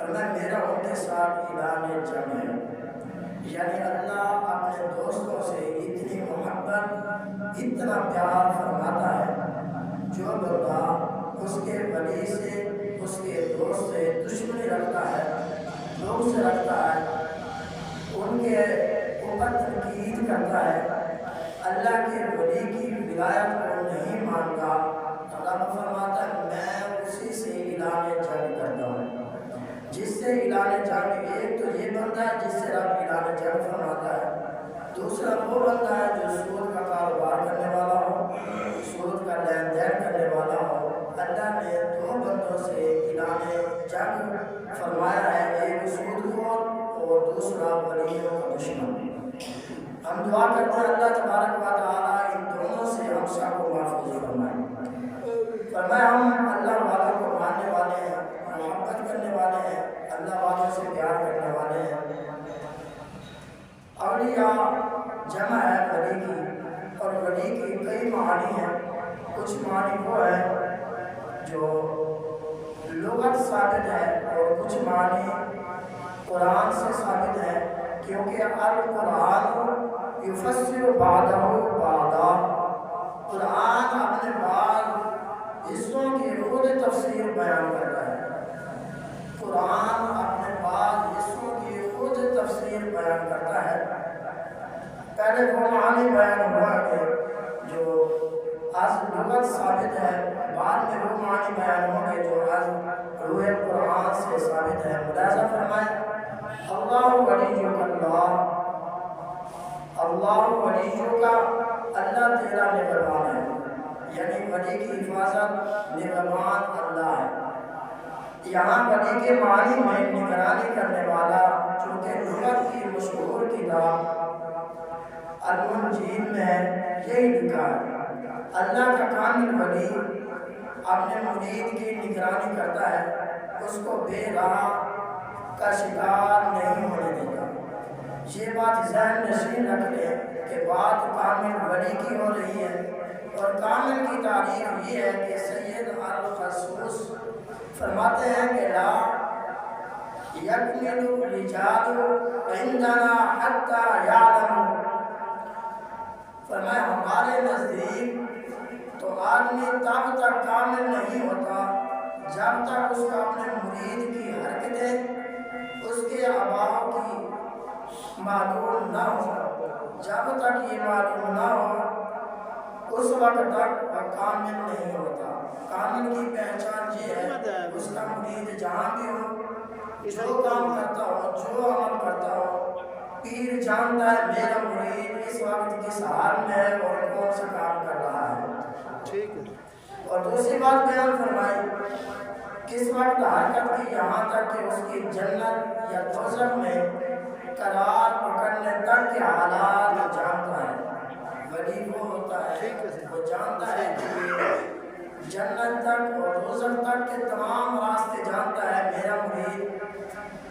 فرمایا میرا ان کے ساتھ اعلان جنگ ہے. یعنی اللہ اپنے دوستوں سے اتنی محبت اتنا پیار فرماتا ہے، جو بندہ اس کے ولی سے اس کے دوست سے دشمنی رکھتا ہے، لوگ سے رکھتا ہے، ان کے اوپر تنقید کرتا ہے، اللہ کے ولی کی ولایت کو نہیں مانتا، اللہ فرماتا ہے میں اسی سے اعلان جنگ کرتا ہوں. جس سے اعلان جنگ، ایک تو یہ بندہ ہے جس سے رب اعلان جنگ فرماتا ہے، دوسرا وہ بندہ ہے جو سود کا کاروبار کرنے والا ہو، سود کا لین دین کرنے والا ہو. اللہ نے دو بندوں سے اعلان جنگ فرمایا ہے، ایک سود خور اور دوسرا ولیوں کا دشمن. ہم دعا کرتے ہیں اللہ تبارک و تعالیٰ ان دونوں سے ہم سب کو محفوظ فرمائے. فرمایا ہم اللہ والوں کو ماننے والے ہیں، محبت کرنے والے ہیں، اللہ والوں سے پیار کرنے والے ہیں. اولیاء جمع ہے ولی کی، اور ولی کی کئی معنی ہیں. کچھ معنی وہ ہے جو لغت ثابت ہے اور کچھ معنی قرآن سے ثابت ہے، کیونکہ القرآن یفسر بعدہ بعدا، قرآن اپنے بعض حصوں کی خود تفسیر بیان کرتا ہے. قرآن اپنے بعض حصوں کی خود تفسیر بیان کرتا ہے. پہلے وہ معنی بیان ہوا کہ جو از لغت ثابت ہے، بعد میں وہ معنی بیان ہوں گے جو از روح قرآن سے ثابت ہے. ملاحظہ فرمائیں اللہ ولی اللہ، اللہ ولی کا، اللہ تیرا نگہبان ہے. یعنی ولی کی حفاظت نگہبان اللہ ہے. یہاں ولی کے معنی میں نگرانی کرنے والا، چونکہ لغت کی مشہور کتاب المنجید میں یہی لکھا ہے. اللہ کا کامل ولی اپنے مرید کی نگرانی کرتا ہے، اس کو بے راہ کا شکار نہیں ہونے دیتا. یہ بات ذہن نشین رکھ لیں کہ بات کامل ولی کی ہو رہی ہے، اور کامل کی تعریف یہ ہے کہ سید الخصوص فرماتے ہیں کہ لا یکمل الرجال عندنا حتی یعلم، فرمایا ہمارے نزدیک تو آدمی تب تک کامل نہیں ہوتا جب تک اس کا اپنے مرید کی حرکتیں اس کے آباؤں کی معلوم نہ ہو. جب تک یہ معلوم نہ ہو اس وقت تک وہ کامل نہیں ہوتا. کامل کی پہچان یہ ہے اس کا مرید جہاں بھی ہو، جو کام کرتا ہو، جو عمل کرتا ہو، پیر جانتا ہے میرا مرید اس وقت کس حال میں ہے اور کون سا کام کر رہا ہے. اور دوسری بات بیان فرمائی کس وقت حرکت کی، یہاں تک کہ اس کی جنت یا دوزخ میں قرار پکڑنے تک کے حالات جانتا ہے. ولی وہ ہوتا ہے وہ جانتا ہے کہ جنت تک اور دوزخ تک کے تمام راستے جانتا ہے. میرا مرید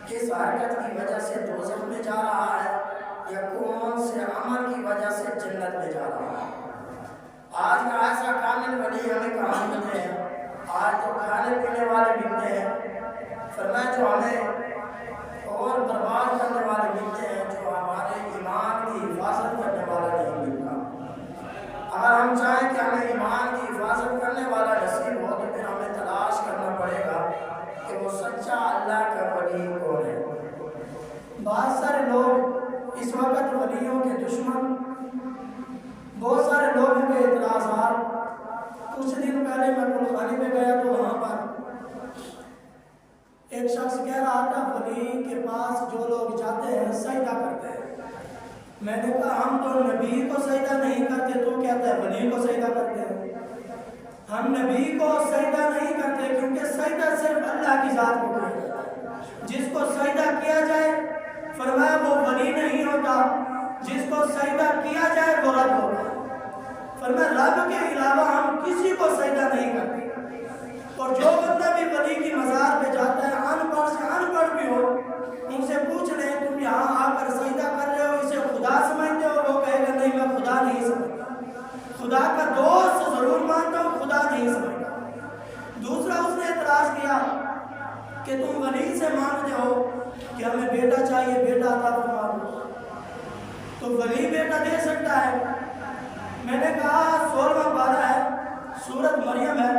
کس حرکت کی وجہ سے دوزخ میں جا رہا ہے یا کون سے عمل کی وجہ سے جنت میں جا رہا ہے. آج کا ایسا کامل ولی ہمیں کہاں ملتے ہیں؟ آج تو کھانے پینے والے ملتے ہیں. فرمایا جو ہمیں اور برباد کرنے والے ملتے ہیں، جو ہمارے ایمان کی حفاظت کرنے والا نہیں ملتا. اگر ہم چاہیں کہ ہمیں ایمان کی حفاظت کرنے والا نصیب ہو تو پھر ہمیں تلاش کرنا پڑے گا کہ وہ سچا اللہ کا ولی کون ہے. بہت سارے لوگ اس وقت ولیوں کے دشمن، بہت سارے لوگوں کے اعتراضات. کچھ دن پہلے میں گلخانی میں گیا تو وہاں پر ایک شخص کہہ رہا تھا ولی کے پاس جو لوگ جاتے ہیں سجدہ کرتے ہیں. میں نے کہا ہم تو نبی کو سجدہ نہیں کرتے، تو کہتا ہے ولی کو سجدہ کرتے ہیں. ہم نبی کو سجدہ نہیں کرتے کیونکہ سجدہ صرف اللہ کی ذات کو کیا جاتا ہے. جس کو سجدہ کیا جائے فرمایا وہ ولی نہیں ہوتا، جس کو سجدہ کیا جائے وہ رب ہوتا ہے. فرمایا رب کے علاوہ ہم کسی کو سجدہ نہیں کرتے. اور جو بندہ بھی ولی کی مزار پہ جاتا ہے، ان پڑھ سے ان پڑھ بھی ہو، ان سے پوچھ لیں تم یہاں آ کر سجدہ کر رہے ہو اسے خدا سمجھتے ہو؟ وہ کہے گا نہیں میں خدا نہیں سمجھتا، خدا کا دوست ضرور مانتا ہوں، خدا نہیں سمجھتا. دوسرا اس نے اعتراض کیا کہ تم ولی سے مانگتے ہو کہ ہمیں بیٹا چاہیے، بیٹا عطا فرما دو، تو ولی بیٹا دے سکتا ہے؟ میں نے کہا 16واں پارہ ہے، سورۃ مریم ہے،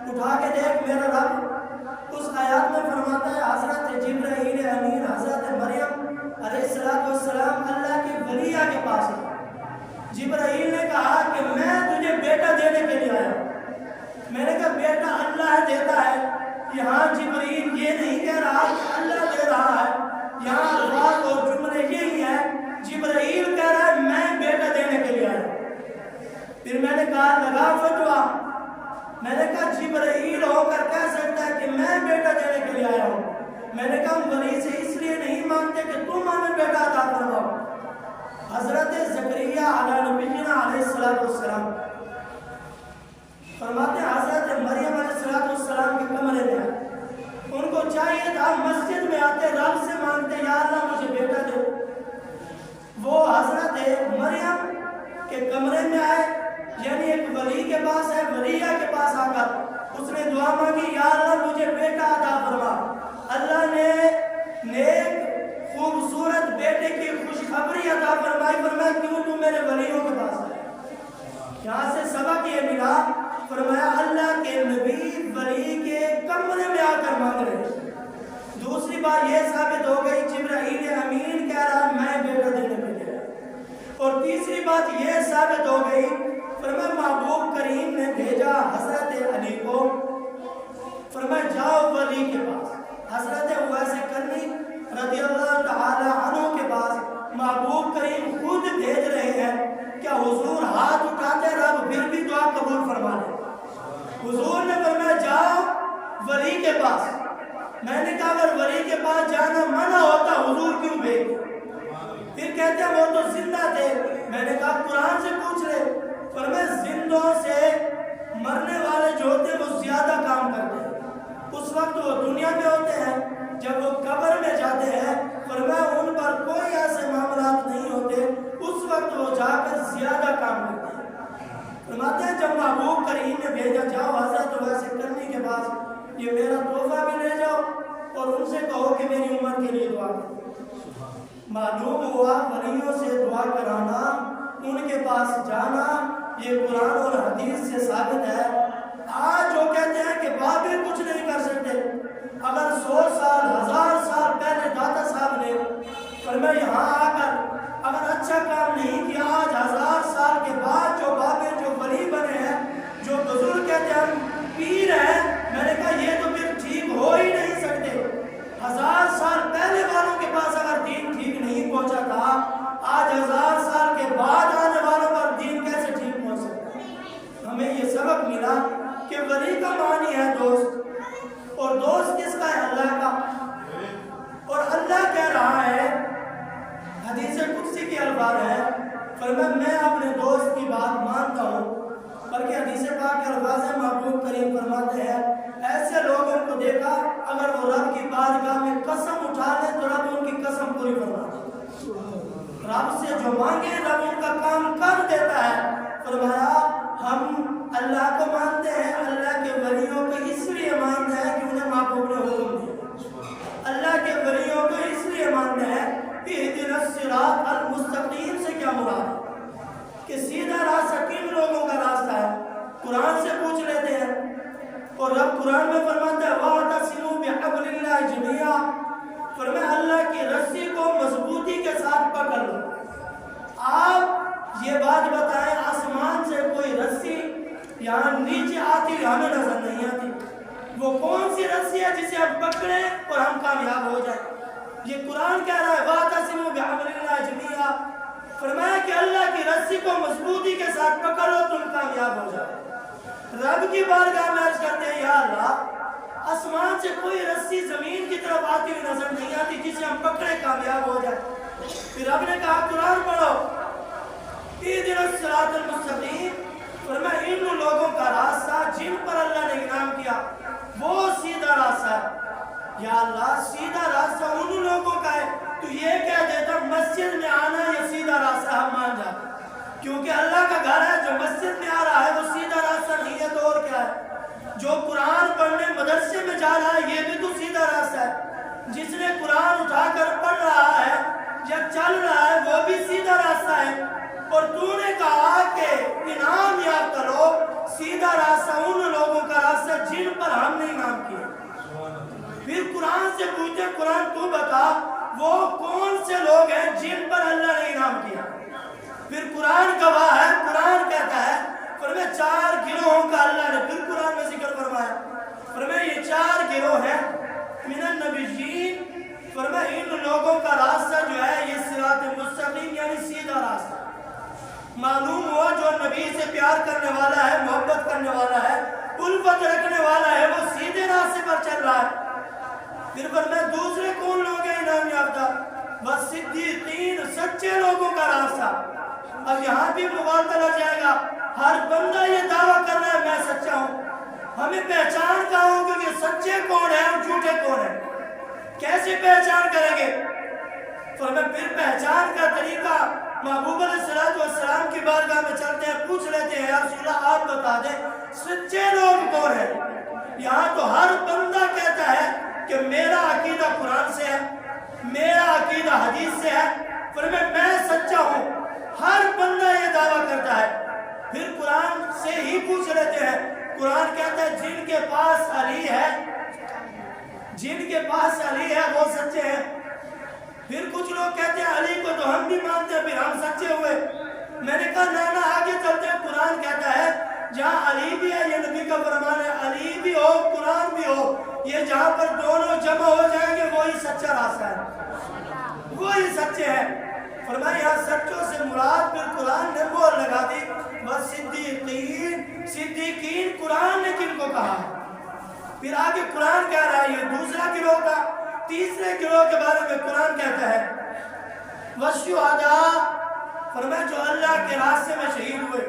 اٹھا کے دیکھ میرا رب اس آیات میں فرماتا ہے حضرت جبرائیل امین حضرت مریم علیہ السلام اللہ کے ولیہ کے پاس ہے۔ جبرائیل نے کہا کہ میں تجھے بیٹا دینے کے لیے آیا۔ میں نے کہا بیٹا اللہ دیتا ہے، یہاں جبرائیل یہ نہیں کہہ رہا کہ اللہ دے رہا ہے، یہاں الفاظ اور جملے یہی ہے، جبرائیل کہہ رہا ہے میں بیٹا دینے کے لیے آیا۔ پھر میں نے کہا لگا فتوا، میں نے کہا جبرائیل ہو کر کہہ سکتا ہے کہ میں بیٹا دینے کے لیے آیا ہوں؟ میں نے کہا ولی سے اس لیے نہیں مانگتے کہ تم ہمیں بیٹا عطا فرماؤ۔ حضرت زکریا علیہ نبینا علیہ السلام فرماتے ہیں حضرت مریم علیہ السلام کے کمرے میں ان کو چاہیے تھا مسجد میں آتے رب سے مانگتے یا اللہ مجھے بیٹا دے۔ وہ حضرت مریم کے کمرے میں آئے، یعنی ایک ولی کے پاس ہے، ولیہ کے پاس آ کر اس نے دعا مانگی یا اللہ مجھے بیٹا عطا فرما۔ اللہ نے نیک خوبصورت بیٹے کی خوشخبری عطا فرمائی، فرمایا کیوں تم میرے ولیوں کے پاس ہے؟ یہاں سے سبق یہ ملا، فرمایا اللہ کے نبی ولی کے کمرے میں آ کر مانگ رہے ہیں۔ دوسری بات یہ ثابت ہو گئی جبرائیل امین کہہ رہا میں بیٹا دینے کے لیے۔ اور تیسری بات یہ ثابت ہو گئی، فرمایا محبوب کریم نے بھیجا حضرت علی کو، فرمایا جاؤ ولی کے پاس، حضرت اویس کرنی رضی اللہ تعالی عنہ کے پاس محبوب کریم خود بھیج رہے ہیں۔ کیا حضور ہاتھ اٹھاتے رب پھر بھی دعا قبول فرما لے؟ حضور نے فرمایا جاؤ ولی کے پاس۔ میں نے کہا اگر ولی کے پاس جانا منع ہوتا حضور کیوں بھیج؟ پھر کہتے ہیں وہ تو زندہ تھے۔ میں نے کہا قرآن سے پوچھ لے۔ فرمایا زندوں سے مرنے والے جو ہوتے ہیں وہ زیادہ کام کرتے ہیں، اس وقت وہ دنیا میں ہوتے ہیں، جب وہ قبر میں جاتے ہیں فرمایا ان پر کوئی ایسے معاملات نہیں ہوتے، اس وقت وہ جا کر زیادہ کام کرتے ہیں۔ فرماتے ہیں جب محبوب کریم نے بھیجا جاؤ حضرت اویس کرنی کے پاس، یہ میرا تحفہ بھی لے جاؤ اور ان سے کہو کہ میری امت کے لیے دعا کرو۔ معلوم ہوا ولیوں سے دعا کرانا، ان کے پاس جانا، یہ قرآن اور حدیث سے ثابت ہے۔ آج جو کہتے ہیں کہ بابے کچھ نہیں کر سکتے، اگر 100 سال 1000 سال پہلے داتا صاحب نے فرمایا یہاں آ کر اگر اچھا کام نہیں کیا، آج 1000 سال کے بعد جو بابے جو ولی بنے ہیں، جو بزرگ کہتے ہیں ہم پیر ہیں، میں نے کہا یہ تو پھر ٹھیک ہو ہی نہیں سکتے۔ 1000 سال پہلے والوں کے پاس اگر دین ٹھیک نہیں پہنچا تھا، آج 1000 سال کے بعد آنے والوں پر دین کیسے ٹھیک پہنچ سکتا ہے؟ ہمیں یہ سبق ملا کہ ولی کا معنی ہے دوست، اور دوست کس کا ہے؟ اللہ کا۔ اور اللہ کہہ رہا ہے، حدیث قدسی کے الفاظ ہے، فرمایا میں اپنے دوست کی بات مانتا ہوں، بلکہ حدیث پاک کے الفاظ ہیں محبوب کریم فرماتے ہیں ایسے لوگوں کو دیکھا اگر وہ رب کی بارگاہ میں قسم اٹھا لے تو رب ان کی قسم پوری فرما دے، رب سے جو مانگے رب ان کا کام کر دیتا ہے۔ فرمایا ہم اللہ کو مانتے ہیں، اللہ کے ولیوں کو اس لیے مانتے ہیں کہ انہیں محبوب نے حکم دیا، اللہ کے ولیوں کو اس لیے مانتے ہیں کہ اہدنا الصراط المستقیم سے کیا مراد ہے کہ سیدھا راستہ کن لوگوں کا راستہ ہے؟ قرآن سے پوچھ لیتے ہیں، اور رب قرآن میں فرماتا ہے وَاعْتَصِمُوا بِحَبْلِ اللَّهِ جَمِيعًا، فرمایا اللہ کی رسی کو مضبوطی کے ساتھ پکڑ لو۔ آپ یہ بات بتائیں آسمان سے کوئی رسی یہاں نیچے آتی ہمیں نظر نہیں آتی، وہ کون سی رسی ہے جسے ہم پکڑیں اور ہم کامیاب ہو جائیں؟ یہ قرآن کہہ رہا ہے وَاعْتَصِمُوا بِحَبْلِ اللَّهِ جَمِيعًا، فرمایا کہ اللہ کی رسی کو مضبوطی کے ساتھ پکڑ لو تم کامیاب ہو جائے۔ رب کی بارگاہ میں عرض کرتے ہیں یا اللہ آسمان سے کوئی رسی زمین کی طرف آتی ہوئی نظر نہیں آتی جسے ہم پکڑے کامیاب ہو جائے۔ پھر رب نے کہا قرآن پڑھو اہدنا الصراط المستقیم، فرمایا ان لوگوں کا راستہ جن پر اللہ نے انعام کیا وہ سیدھا راستہ ہے۔ یا اللہ سیدھا راستہ ان لوگوں کا ہے، تو یہ کہہ دیتا مسجد میں آنا یہ سیدھا راستہ ہم مان جاتے، کیونکہ اللہ کا گھر ہے، جو مسجد میں آ رہا ہے وہ سیدھا راستہ نہیں ہے تو اور کیا ہے؟ جو قرآن پڑھنے مدرسے میں جا رہا ہے یہ بھی تو سیدھا راستہ ہے۔ جس نے قرآن اٹھا کر پڑھ رہا ہے یا چل رہا ہے وہ بھی سیدھا راستہ ہے، اور تو نے کہا کہ انعام یافتہ لوگ سیدھا راستہ ان لوگوں کا راستہ جن پر ہم نے انعام کیا۔ پھر قرآن سے پوچھتے قرآن تو بتا وہ کون سے لوگ ہیں جن پر اللہ نے انعام کیا؟ پھر قرآن گواہ ہے، قرآن کہتا ہے فرمایا 4 گروہوں کا اللہ نے پھر قرآن میں ذکر فرمایا، فرمایا یہ 4 گروہ ہیں من النبیین، فرمایا ان لوگوں کا راستہ جو ہے یہ صراط مستقیم یعنی سیدھا راستہ۔ معلوم ہوا جو نبی سے پیار کرنے والا ہے، محبت کرنے والا ہے، الفت رکھنے والا ہے، وہ سیدھے راستے پر چل رہا ہے۔ پھر فرمایا دوسرے کون لوگ ہیں انعام یافتہ؟ بس صدیقین، سچے لوگوں کا راستہ۔ اب یہاں بھی مبادلہ جائے گا، ہر بندہ یہ دعویٰ کر رہا ہے میں سچا ہوں، ہمیں پہچان کہاں ہوگا کہ سچے کون ہیں اور جھوٹے کون ہیں؟ کیسے پہچان کریں گے؟ فرمایا پھر پہچان کا طریقہ محبوب علیہ السلام کی بارگاہ میں چلتے ہیں، پوچھ لیتے ہیں یا رسول اللہ آپ بتا دیں سچے لوگ کون ہیں؟ یہاں تو ہر بندہ کہتا ہے کہ میرا عقیدہ قرآن سے ہے، میرا عقیدہ حدیث سے ہے، فرمایا میں سچا ہوں، ہر بندہ یہ دعویٰ کرتا ہے۔ پھر قرآن سے ہی پوچھ لیتے ہیں، قرآن کہتا ہے جن کے پاس علی ہے، جن کے پاس علی ہے وہ سچے ہیں۔ پھر کچھ لوگ کہتے ہیں علی کو تو ہم بھی مانتے ہیں، پھر ہم سچے ہوئے۔ میں نے کہا نانا آگے چلتے ہیں، قرآن کہتا ہے جہاں علی بھی ہے، یہ نبی کا فرمان ہے، علی بھی ہو قرآن بھی ہو، یہ جہاں پر دونوں جمع ہو جائیں گے وہی سچا راستہ ہے، وہی سچے ہیں۔ فرمایا یہاں سچوں سے مراد پھر قرآن نے مہر لگا دی، بس صدیقین، صدیقین قرآن نے کن کو کہا؟ پھر آگے قرآن کہہ رہا ہے یہ دوسرا گروہ تھا۔ تیسرے گروہ کے بارے میں قرآن کہتا ہے وَالشُّهَدَاء، فرمایا جو اللہ کے راستے میں شہید ہوئے۔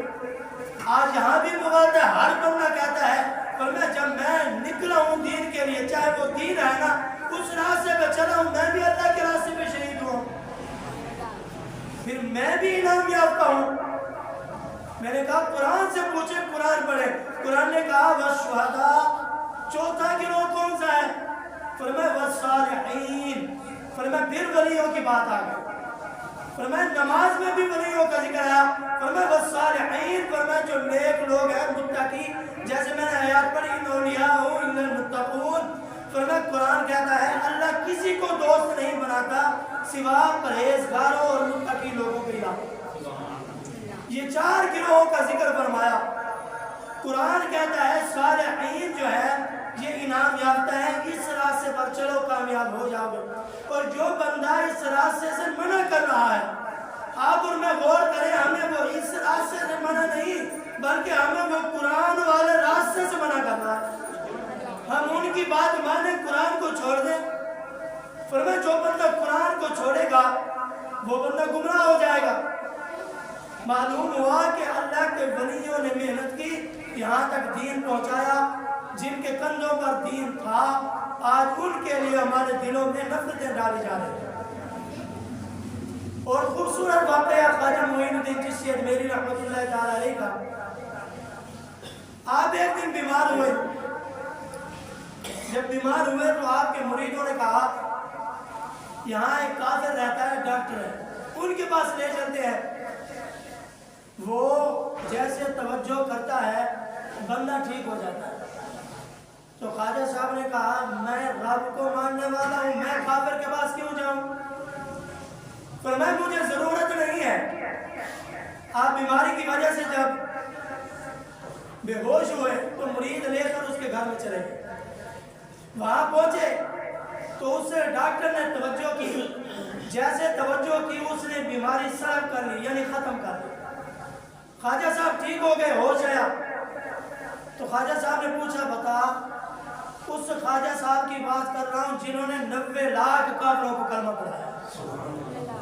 آج یہاں بھی مبادلہ ہے، ہر بندہ کہتا ہے فرمایا جب میں نکلا ہوں دین کے لیے، چاہے وہ دین ہے نا اس راستے پہ چلا ہوں، میں بھی اللہ کے راستے پہ شہید ہوں، پھر میں بھی انعام یافتہ ہوں۔ میں نے کہا قرآن سے پوچھے، قرآن پڑھے۔ قرآن نے کہا وَالشُّهَدَاء، چوتھا گروہ کون سا ہے؟ فرمایا وَالصَّالِحِينَ، فرمایا پھر ولیوں کی بات آ گئی۔ فرمایا نماز میں بھی ولیوں کا ذکر آیا، فرمایا وَالصَّالِحِينَ، فرمایا جو نیک لوگ ہیں متقی، جیسے میں نے آیات پڑھی اِنَّ أَوْلِيَاءَهُ إِلَّا الْمُتَّقُونَ۔ فرمایا قرآن کہتا ہے اللہ کسی کو دوست نہیں بناتا سوا پرہیزگاروں اور متقی لوگوں کے علاوہ۔ یہ 4 گروہوں کا ذکر فرمایا۔ قرآن کہتا ہے صالحین جو ہے یہ انعام یافتہ ہے، اس راستے پر چلو کامیاب ہو جاؤ گے۔ اور جو بندہ اس راستے سے منع کر رہا ہے، آپ اور میں غور کریں، ہمیں وہ اس راستے سے منع نہیں بلکہ ہمیں وہ قرآن والے راستے سے منع کر رہا ہے۔ ہم ان کی بات مانیں، قرآن کو چھوڑ دیں۔ فرمایا جو بندہ قرآن کو چھوڑے گا وہ بندہ گمراہ ہو جائے گا۔ معلوم ہوا کہ اللہ کے ولیوں نے محنت کی، یہاں تک دین پہنچایا، جن کے کندھوں پر دین تھا آج ان کے لیے ہمارے دلوں میں نفرتیں ڈالی جا رہی ہیں۔ اور خوبصورت واقعہ خواجہ معین الدین چشتی اجمیری رحمۃ اللہ تعالی علیہ کا، آپ ایک دن بیمار ہوئے، جب بیمار ہوئے تو آپ کے مریدوں نے کہا یہاں ایک کافر رہتا ہے، ڈاکٹر ہے، ان کے پاس لے چلتے ہیں، وہ جیسے توجہ کرتا ہے بندہ ٹھیک ہو جاتا ہے۔ تو خواجہ صاحب نے کہا میں رب کو ماننے والا ہوں، میں کافر کے پاس کیوں جاؤں؟ فرمایا مجھے ضرورت نہیں ہے۔ آپ بیماری کی وجہ سے جب بے ہوش ہوئے تو مرید لے کر اس کے گھر میں چلے گئے، وہاں پہنچے تو اس سے ڈاکٹر نے توجہ کی، جیسے توجہ کی اس نے بیماری سلب کر لی یعنی ختم کر لی۔ خواجہ صاحب ٹھیک ہو گئے، ہوش آیا تو خواجہ صاحب نے پوچھا بتا، اس خواجہ صاحب کی بات کر رہا ہوں جنہوں نے 90 لاکھ کافروں کو کلمہ پڑھایا،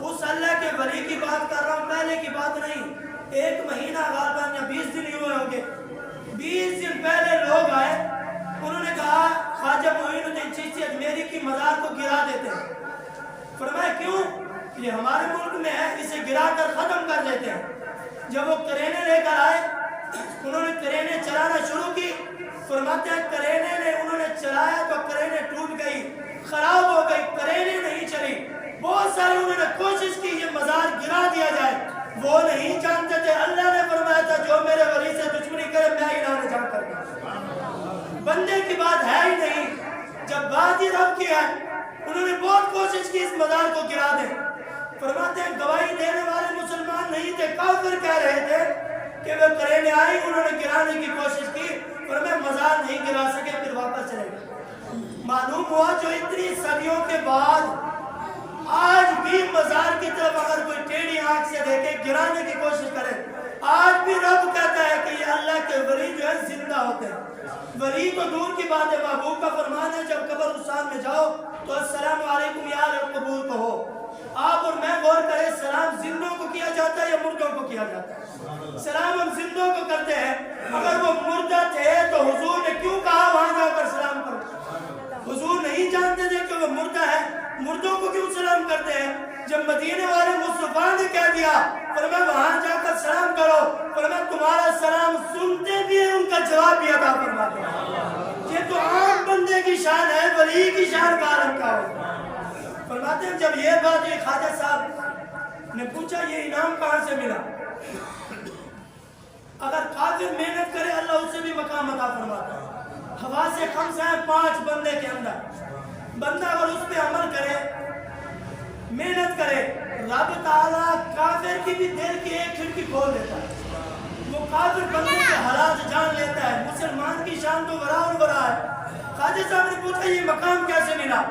اس اللہ کے ولی کی بات کر رہا ہوں، پہلے کی بات نہیں۔ 1 مہینہ غالباً یا 20 دن ہوئے ہوں گے، 20 دن پہلے لوگ آئے، انہوں نے کہا خواجہ معین الدین چشتی اجمیری کی مزار کو گرا دیتے ہیں۔ فرمایا کیوں؟ یہ ہمارے ملک میں ہے، اسے گرا کر ختم کر دیتے ہیں۔ جب وہ کرینے لے کر آئے، انہوں نے کرینے چلانا شروع کی، فرماتے ہیں کرینے نے انہوں نے چلایا تو کرینے ٹوٹ گئی، خراب ہو گئی، کریلیں نہیں چلی، بہت سارے انہوں نے کوشش کی یہ مزار گرا دیا جائے، وہ نہیں جانتے تھے اللہ نے فرمایا تھا جو میرے ولی سے دشمنی کرے میں اعلان جان کر دوں۔ بندے کی بات ہے ہی نہیں، جب بات ہی رب کی ہے، انہوں نے بہت کوشش کی اس مزار کو گرا دیں۔ فرماتے ہیں گواہی دینے والے مسلمان نہیں تھے، کافر کہہ رہے تھے کہ وہ کریلیں آئی، انہوں نے گرانے کی کوشش کی، فرمایا مزار نہیں گرا سکے، پھر واپس چلے گئے۔ معلوم ہوا جو اتنی صدیوں کے بعد آج بھی مزار کی طرف اگر کوئی ٹیڑھی آنکھ سے دیکھے گرانے کی کوشش کرے، آج بھی رب کہتا ہے کہ یہ اللہ کے ولی جو ہے زندہ ہوتے ہیں۔ ولی تو دور کی بات ہے، محبوب کا فرمان ہے جب قبرستان میں جاؤ تو السلام علیکم یا رب قبول کہو۔ آپ اور میں غور کریں، سلام زندوں کو کیا جاتا ہے یا مردوں کو کیا جاتا ہے؟ سلام ہم زندوں کو کرتے ہیں، اگر وہ مردہ تھے تو حضور نے کیوں کہا وہاں جا کر سلام کرو؟ حضور نہیں جانتے تھے کہ وہ مردہ ہے، مردوں کو کیوں سلام کرتے ہیں؟ جب مدینے والے مصطفیٰ نے کہہ دیا فرمایا وہاں جا کر سلام کرو، فرمایا تمہارا سلام سنتے بھی ہیں، ان کا جواب بھی عطا فرما دو۔ یہ تو عام بندے کی شان ہے، ولی کی شان کا عالم کا ہو۔ فرماتے ہیں جب یہ بات ہوئی خواجہ صاحب نے پوچھا یہ انعام کہاں سے ملا؟ اگر کافر محنت کرے اللہ اسے بھی مقام عطا فرماتا ہے۔ حواس خمسہ ہیں 5 بندے کے اندر، بندہ اگر اس پہ عمل کرے، محنت کرے، رب تعالیٰ کافر کی بھی دل کی ایک کھڑکی کھول دیتا ہے، وہ کافر بندے کے حالات جان لیتا ہے۔ مسلمان کی شان تو برا اور برا ہے۔ خواجہ صاحب نے پوچھا یہ مقام کیسے ملا؟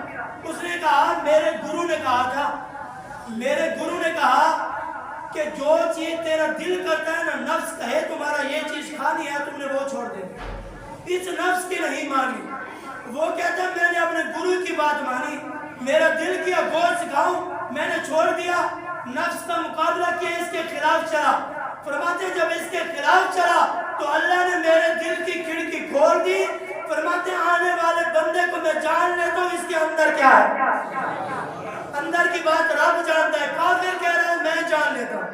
اس نے کہا میرے گرو نے کہا تھا، میرے گرو نے کہا کہ جو چیز تیرا دل کرتا ہے نا، نفس کہے تمہارا یہ چیز کھانی ہے تم نے وہ چھوڑ دے، اس نفس کی نہیں مانی۔ وہ کہتا ہے میں نے اپنے گرو کی بات مانی، میرا دل کیا گوشت کھاؤں، میں نے چھوڑ دیا، نفس کا مقابلہ کیا، اس کے خلاف چلا۔ فرماتے ہیں جب اس کے خلاف چلا تو اللہ نے میرے دل کی کھڑکی کھول دی۔ فرماتے ہیں آنے والے بندے کو میں جان لیتا ہوں اس کے اندر کیا ہے، اندر کی بات رب جانتا ہے۔ کافر کہہ رہا ہے میں جان لیتا ہوں،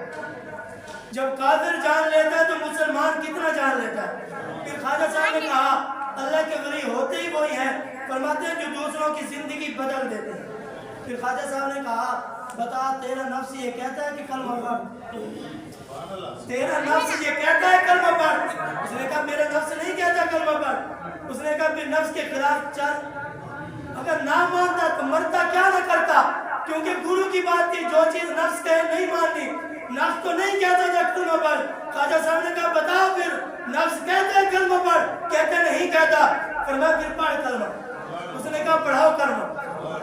جب کافر جان لیتا ہے تو مسلمان کتنا جان لیتا ہے۔ پھر خواجہ صاحب نے کہا اللہ کے ولی ہوتے ہی وہی ہیں، فرماتے ہیں جو دوسروں کی زندگی بدل دیتے ہیں۔ پھر خواجہ صاحب نے کہا بتا تیرا نفس یہ کہتا ہے کہ کلمہ پڑھ، تیرا نفس یہ کہتا ہے کلمہ پڑھ؟ اس نے کہا میرا نفس نہیں کہتا کلمہ پڑھ۔ اس نے کہا پھر نفس کے خلاف چل، اگر نہ مانتا تو مرتا کیا نہ کرتا، کیونکہ گرو کی بات تھی جو چیز نفس کہے نہیں ماننی، نفس تو نہیں کہتا تھا کلمہ پڑھ۔ خواجہ صاحب نے کہا بتا پھر نفس کہتا ہے کلمہ پڑھ؟ کہتے نہیں کہتا۔ فرمایا پھر پڑھ کلمہ۔ اس نے کہا پڑھاؤ کلمہ،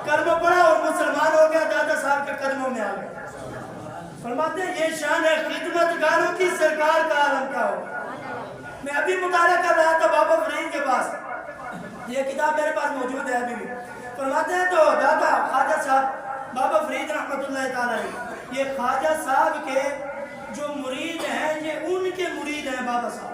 کلمہ پڑھا اور مسلمان ہو گیا، دادا صاحب کے قدموں میں آ گیا۔ فرماتے ہیں یہ شان ہے خدمت گاروں کی، سرکار کا عالم کا ہو۔ میں ابھی مطالعہ کر رہا تھا بابا فرید کے پاس، یہ کتاب میرے پاس موجود ہے ابھی بھی۔ فرماتے ہیں تو دادا خواجہ صاحب بابا فرید رحمۃ اللہ تعالیٰ علیہ، یہ خواجہ صاحب کے جو مرید ہیں یہ ان کے مرید ہیں بابا صاحب۔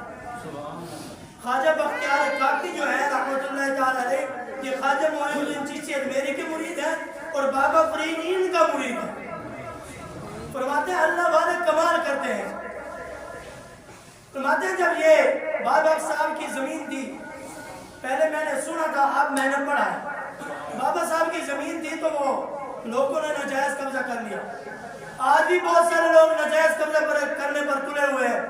خواجہ بختیار کاکی جو ہے رحمۃ اللہ تعالیٰ علیہ، یہ خواجہ معین الدین چشتی اجمیری کے مرید ہیں اور بابا فرید ان کا مرید ہے۔ فرماتے ہیں اللہ والے کمال کرتے ہیں۔ فرماتے ہیں جب یہ بابا صاحب کی زمین تھی، پہلے میں نے سنا تھا اب میں نے پڑھا ہے، بابا صاحب کی زمین تھی تو وہ لوگوں نے ناجائز قبضہ کر لیا۔ آج بھی بہت سارے لوگ ناجائز قبضہ کرنے پر تلے ہوئے ہیں۔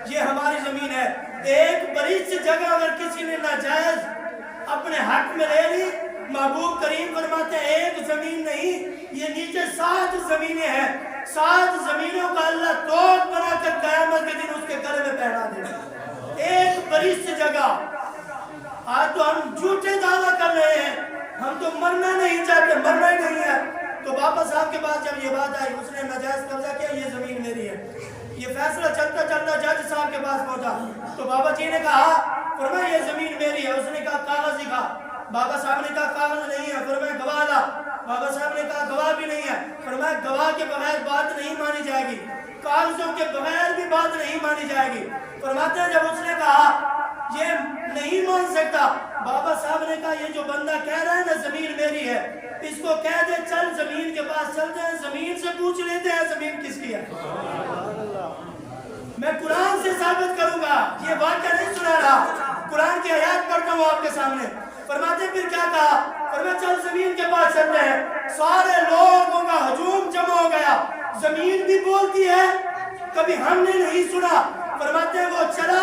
یہ ہماری زمین ہے، ایک بڑی سی جگہ اگر کسی نے ناجائز اپنے حق میں لے لی، محبوب کریم فرماتے ہیں ایک زمین نہیں، یہ نیچے 7 زمینیں ہیں، 7 زمینوں کا اللہ توق بنا کر قیامت کے دن اس کے گلے میں پہنا دے۔ ایک بڑی سی جگہ۔ آج تو ہم جھوٹے دعویٰ کر رہے ہیں، ہم تو مرنا نہیں چاہتے، مرنا ہی نہیں ہے۔ تو بابا صاحب کے پاس جب یہ بات آئی، اس نے ناجائز قبضہ کیا، یہ زمین میری ہے۔ یہ فیصلہ چلتا چلتا جج صاحب کے پاس پہنچا تو بابا جی نے کہا فرمایا یہ زمین میری ہے۔ اس نے کہا کاغذ دکھا، بابا صاحب نے کہا کاغذ نہیں ہے۔ فرمایا گواہ لا، بابا صاحب نے کہا گواہ بھی نہیں ہے۔ فرمایا گواہ کے بغیر بات نہیں مانی جائے گی، کاغذوں کے بغیر بھی بات نہیں مانی جائے گی۔ فرماتے ہیں جب اس نے کہا یہ نہیں مان سکتا، بابا صاحب نے کہا یہ جو بندہ کہہ رہا ہے نا زمین میری ہے، اس کو کہہ دے چل زمین کے پاس چلتے ہیں، زمین سے پوچھ لیتے ہیں زمین کس کی ہے۔ میں قرآن سے ثابت کروں گا، یہ واقعہ نہیں سنا رہا، قرآن کی آیات پڑھتا ہوں آپ کے سامنے۔ فرماتے پھر کیا کہا؟ فرمایا چل زمین کے پاس چلتے ہیں. سارے لوگوں کا ہجوم جمع ہو گیا. زمین بھی بولتی ہے کبھی ہم نے نہیں سنا. فرماتے ہیں وہ چلا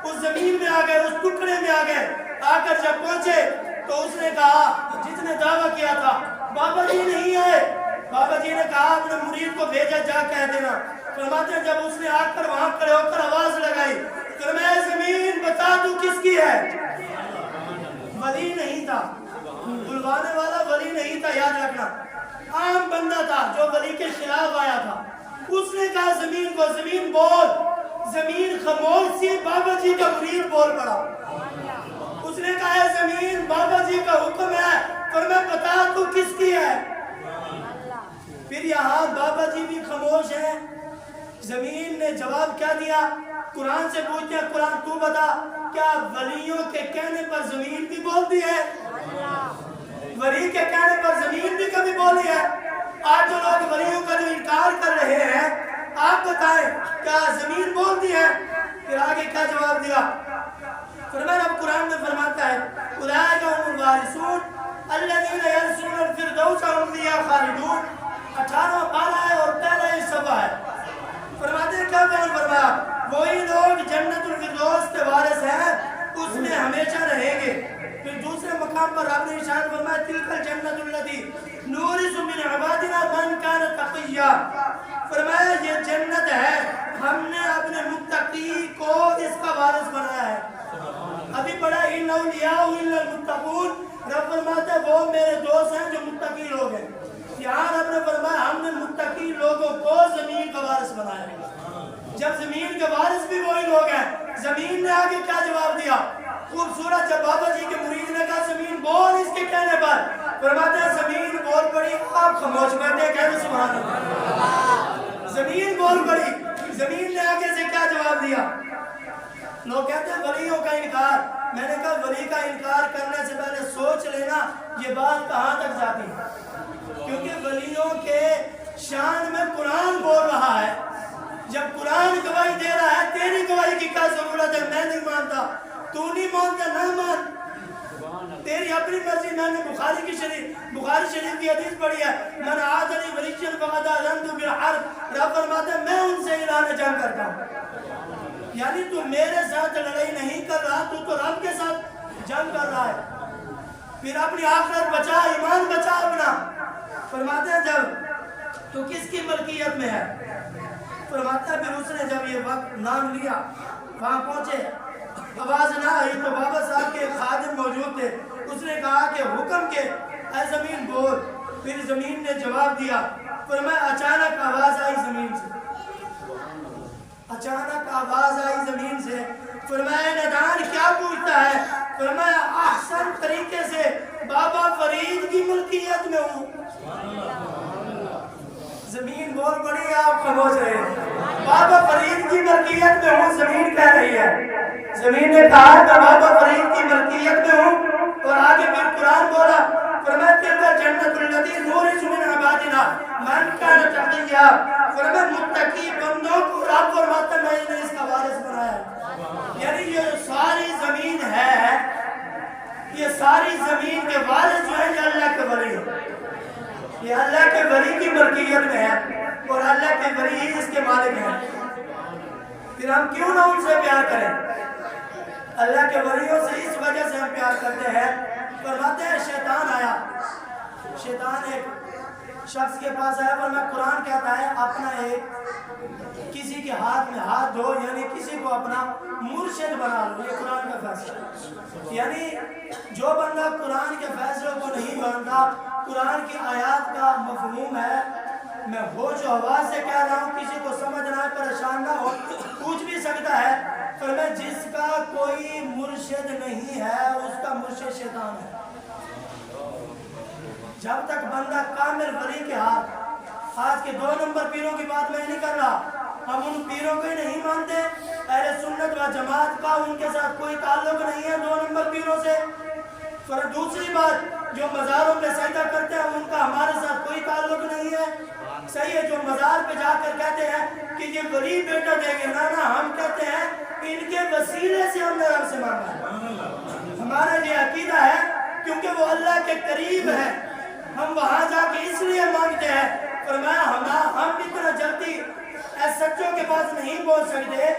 اس زمین میں آ گئے, اس ٹکڑے میں آ گئے. آ کر جب پہنچے تو اس نے کہا جس نے دعویٰ کیا تھا بابا جی نہیں آئے. بابا جی نے کہا اپنے مرید کو بھیجا جا کہہ دینا. فرماتے ہیں جب اس نے آ کر وہاں کھڑے ہو کر آواز لگائی فرمایا زمین بتا تو کس کی ہے. ولی نہیں تھا, بلوانے والا ولی نہیں تھا, یاد رکھنا. عام بندہ تھا جو ولی کے خلاف آیا تھا. اس نے کہا زمین کو زمین بول. زمین خاموش سی, بابا جی کا مرید بول پڑا. اس نے کہا زمین بابا جی کا حکم ہے, فرمایا بتا تو کس کی ہے. پھر یہاں بابا جی بھی خاموش ہیں. زمین نے جواب کیا دیا, قرآن سے پوچھتے ہیں قرآن تو بتا کیا ولیوں کے کہنے پر زمین بھی بولتی ہے. ولی کے کہنے پر زمین بھی کبھی بولی ہے. آج جو لوگ ولیوں کا جو انکار کر رہے ہیں آپ بتائیں کیا زمین بولتی ہے. پھر آگے کیا جواب دیا, فرمایا اب قرآن میں فرماتا ہے اولئک هم الوارثون الذین یرثون الفردوس هم فیہا خالدون. 18واں پارہ ہے اور پہلا یہ صفحہ ہے. فرماتے ہیں کیا بیان فرمایا, وہی لوگ جنت الفردوس کے وارث ہیں, اس میں ہمیشہ رہیں گے. پھر دوسرے مقام پر رب نے ارشاد فرمایا تلک الجنت التی نورث من عبادنا من کان تقیا. فرمایا یہ جنت ہے, ہم نے اپنے متقی کو اس کا وارث بنایا ہے. ابھی پڑھا ان اولیاء الا المتقون. رب فرماتا ہے وہ میرے دوست ہیں جو متقی لوگ ہیں. یہاں رب نے فرمایا ہم نے متقی لوگوں کو زمین کا وارث بنایا ہے. جب زمین کے وارث بھی وہی لوگ ہیں, زمین نے آگے کیا جواب دیا خوبصورت. جب بابا جی کے مرید نے کہا زمین بول اس کے کہنے پر, فرماتے ہیں زمین بول پڑی. آپ خاموش بیٹھے کہتے سبحان اللہ. زمین بول پڑی. زمین نے آگے سے کیا جواب دیا. لوگ کہتے ہیں ولیوں کا انکار. میں نے کہا ولی کا انکار کرنے سے پہلے سوچ لینا یہ بات کہاں تک جاتی ہے, کیونکہ ولیوں کے شان میں قرآن بول رہا ہے. جب قرآن گواہی دے رہا ہے تیری گواہی کی کیا ضرورت ہے. میں نہیں مانتا, تو نہیں مانتا, نہ مان, تیری اپنی مرضی. میں نے بخاری شریف کی حدیث پڑھی ہے من عاد لی ولیًا فقد آذنته بالحرب. رب فرماتے ہیں میں ان سے اعلان جنگ کرتا ہوں. یعنی تو میرے ساتھ لڑائی نہیں کر رہا, تو رب کے ساتھ جنگ کر رہا ہے. پھر اپنی آخرت بچا, ایمان بچا اپنا. فرماتے ہیں جب تو کس کی ملکیت میں ہے. فرماتا ہے پھر اس نے جب یہ وقت نام لیا وہاں پہنچے, آواز نہ آئی تو بابا صاحب کے خادم موجود تھے. اس نے کہا کہ حکم کے اے زمین بول. پھر زمین نے جواب دیا. فرمایا اچانک آواز آئی زمین سے, اچانک آواز آئی زمین سے. فرمایا ندان کیا پوچھتا ہے. فرمایا احسن طریقے سے بابا فرید کی ملکیت میں ہوں. زمین بول پڑی, آپ خاموش رہے. بابا فرید کی ملکیت میں ہوں, زمین کہہ رہی ہے. زمین نے کہا کہ بابا فرید کی ملکیت میں ہوں. اور آگے پھر قرآن بولا فرمایا تلک جنت التی نورث من عبادنا من کان تقیا. فرمایا متقی بندوں کو رب فرماتا ہے میں نے اس کا وارث بنایا ہے. یعنی یہ ساری زمین ہے, یہ ساری زمین کے وارث جو ہیں یہ اللہ کے ولی ہیں. یہ اللہ کے ولی کی ملکیت میں ہے اور اللہ کے ولی ہی اس کے مالک ہیں. پھر ہم کیوں نہ ان سے پیار کریں. اللہ کے ولیوں سے اس وجہ سے ہم پیار کرتے ہیں. فرماتے ہیں شیطان آیا. شیطان ایک شخص کے پاس آیا, پر میں قرآن کہتا ہے اپنا ایک کسی کے ہاتھ میں ہاتھ دھو, یعنی کسی کو اپنا مرشد بنا لو. یہ قرآن کا فیصلہ. یعنی جو بندہ قرآن کے فیصلوں کو نہیں مانتا, قرآن کی آیات کا مفہوم ہے میں ہوش و حواس سے کہہ رہا ہوں, کسی کو سمجھ نہ پریشان نہ ہو, پوچھ بھی سکتا ہے. فرمایا جس کا کوئی مرشد نہیں ہے اس کا مرشد شیطان ہے. جب تک بندہ کامل ولی کے ہاتھ, آج کے 2 نمبر پیروں کی بات میں نہیں کر رہا, ہم ان پیروں کو ہی نہیں مانتے. اہل سنت و جماعت کا ان کے ساتھ کوئی تعلق نہیں ہے 2 نمبر پیروں سے. پھر دوسری بات جو مزاروں پہ سجدہ کرتے ہیں ان کا ہمارے ساتھ کوئی تعلق نہیں ہے. صحیح ہے, جو مزار پہ جا کر کہتے ہیں کہ یہ ولی بیٹا دیں گے, نہ ہم کہتے ہیں ان کے وسیلے سے ہم نے رب سے مانگا ہے. ہمارا یہ عقیدہ ہے کیونکہ وہ اللہ کے قریب ہے، ہم وہاں جا کے اس لیے مانگتے ہیں۔ فرمایا ہم اتنا جلدی سچوں کے پاس نہیں پہنچ سکتے،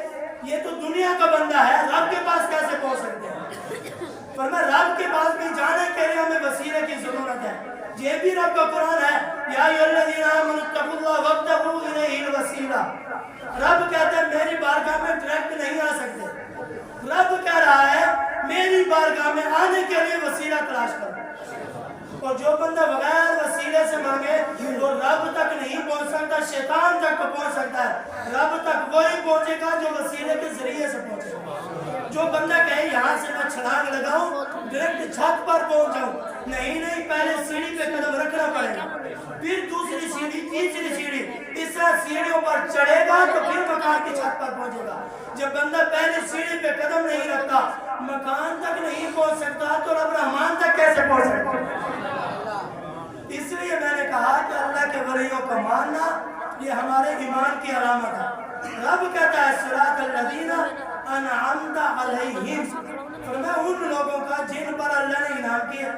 یہ تو دنیا کا بندہ ہے، رب کے پاس کیسے پہنچ سکتے ہیں؟ فرمایا رب کے پاس بھی جانے کے لیے ہمیں وسیلے کی ضرورت ہے۔ یہ بھی رب کا قرآن ہے، یا ایھا الذین آمنوا اتقوا اللہ وابتغوا الیہ الوسیلہ۔ رب کہتا ہے میری بارگاہ میں ڈائریکٹ نہیں آ سکتے، رب کہہ رہا ہے میری بارگاہ میں آنے کے لیے وسیلہ تلاش کرو۔ اور جو بندہ بغیر وسیلے سے مانگے وہ رب تک نہیں پہنچ سکتا، شیطان تک پہنچ سکتا ہے، رب تک وہی پہنچے گا جو وسیلے کے ذریعے سے پہنچے گا۔ جو بندہ کہے یہاں سے میں چھلانگ لگاؤں ڈائریکٹ چھت پر پہنچ جاؤں، نہیں، پہلے سیڑھی پہ قدم رکھنا پڑے گا، پھر دوسری سیڑھی، تیسری سیڑھی، اس طرح سیڑھیوں پر چڑھے گا تو پھر مکان کی چھت پر پہنچے گا۔ جب بندہ پہلے سیڑھی پہ قدم نہیں رکھتا، مکان تک نہیں پہنچ سکتا، تو رب رحمان تک کیسے پہنچ سکتا؟ اس لیے میں نے کہا کہ اللہ کے ولیوں کو ماننا یہ ہمارے ایمان کی علامت ہے۔ رب کہتا ہے صراط الذین انعمت علیہم، فرمایا ان لوگوں کا جن پر اللہ نے انعام کیا،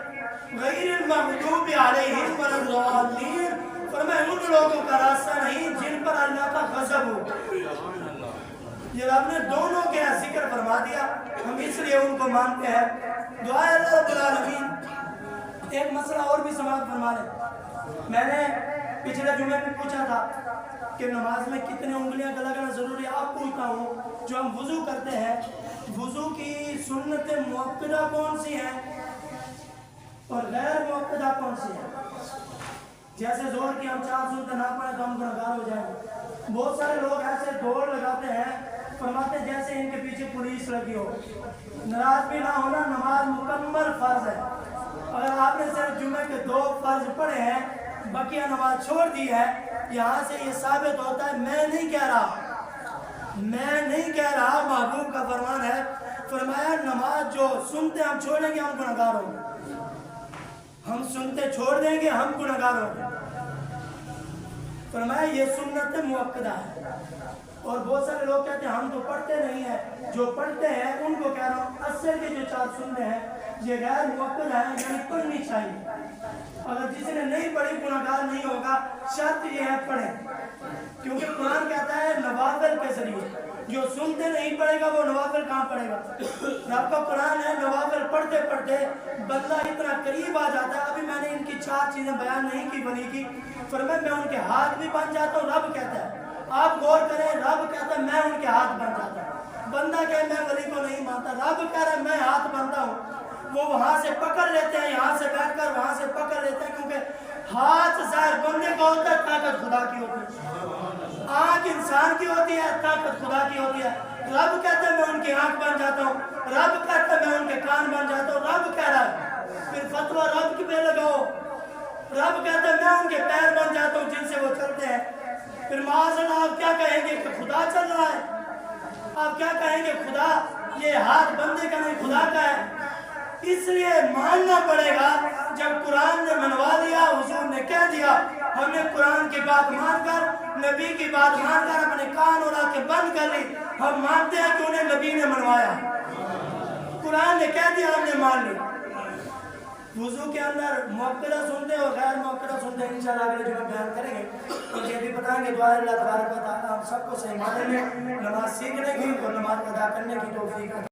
غیر المغضوب علیہم ولا الضالین، فرمایا ان لوگوں کا راستہ نہیں جن پر اللہ کا غضب ہو۔ یہ رب نے دونوں کے ذکر فرما دیا، ہم اس لیے ان کو مانتے ہیں۔ دعا ہے اللہ رب العالمین۔ ایک مسئلہ اور بھی سماعت فرما لیں، میں نے پچھلے جمعے میں پوچھا تھا کہ نماز میں کتنے انگلیاں کا لگنا ضروری ہے۔ آپ پوچھتا ہوں جو ہم وضو کرتے ہیں، وضو کی سنت مؤکدہ کون سی ہیں اور غیر مؤکدہ کون سی ہیں؟ جیسے زور کی ہم 4 سنتیں نہ پڑھیں تو ہم گنہگار ہو جائیں گے۔ بہت سارے لوگ ایسے دوڑ لگاتے ہیں، فرماتے ہیں جیسے ان کے پیچھے پولیس لگی ہو۔ ناراض بھی نہ ہونا، نماز مکمل فرض ہے۔ اگر آپ نے صرف جمعے کے 2 فرض پڑھے ہیں، بقیہ نماز چھوڑ دی ہے، یہاں سے یہ ثابت ہوتا ہے میں نہیں کہہ رہا، محبوب کا فرمان ہے، فرمایا نماز جو سنتے ہم چھوڑیں گے ہم گنہگار ہوں گے، ہم سنتے چھوڑ دیں گے ہم گنہگار ہوں گے۔ فرمایا یہ سنت مؤکدہ ہے۔ اور بہت سارے لوگ کہتے ہیں ہم تو پڑھتے نہیں ہیں، جو پڑھتے ہیں ان کو کہہ رہا ہوں اصل کے جو 4 سنتے ہیں یہ غیر مؤکدہ ہیں، یعنی پڑھنی چاہیے۔ اگر کسی نے نہیں پڑھی گنہگار نہیں ہوگا، شرط یہ ہے پڑھیں، کیونکہ قرآن کہتا ہے نوافل کے ذریعے، جو سنتے نہیں پڑھے گا وہ نوافل کہاں پڑھے گا؟ رب کا قرآن ہے، نوافل پڑھتے پڑھتے بندہ اتنا قریب آ جاتا ہے۔ ابھی میں نے ان کی 4 چیزیں بیان نہیں کی ولی کی، فرمایا میں ان کے ہاتھ بھی بن جاتا ہوں، رب کہتا ہے، آپ غور کریں، رب کہتا ہے میں ان کے ہاتھ بن جاتا ہوں۔ بندہ کہے میں ولی کو نہیں مانتا، رب کہہ رہا ہے میں ہاتھ بنتا ہوں۔ وہ وہاں سے پکڑ لیتے ہیں، یہاں سے بیٹھ کر وہاں سے پکڑ لیتے ہیں، کیونکہ ہاتھ ظاہر بندے کا ہوتا ہے، طاقت خدا کی ہوتی ہے، آنکھ انسان کی ہوتی ہے، طاقت خدا کی ہوتی ہے۔ رب کہتا ہے میں ان کی آنکھ بن جاتا ہوں، رب کہتا ہے میں ان کے کان بن جاتا ہوں، رب کہہ رہا ہے، پھر فتویٰ رب کی پہ لگاؤ۔ رب کہتا ہے میں ان کے پیر بن جاتا ہوں جن سے وہ چلتے ہیں، پھر معاذ اللہ آپ کیا کہیں گے کہ خدا چل رہا ہے؟ آپ کیا کہیں گے خدا یہ ہاتھ بندے کا نہیں خدا کا ہے؟ اس لیے ماننا پڑے گا۔ جب قرآن نے منوا دیا، حضور نے کہہ دیا، ہم نے قرآن کی بات مان کر، نبی کی بات مان کر اپنے کان اور آنکھیں بند کر لی، ہم مانتے ہیں کہ انہیں نبی نے منوایا، قرآن نے کہہ دیا ہم نے مان لی۔ وضو کے اندر مؤکدہ سنتے اور غیر مؤکدہ سنتے انشاءاللہ اگلے جمعہ بیان کریں گے، اور یہ بھی بتائیں گے دعا اللہ تبارک و تعالیٰ ہم سب کو صحیح معنی میں نماز سیکھنے کی اور نماز ادا کرنے کی توفیق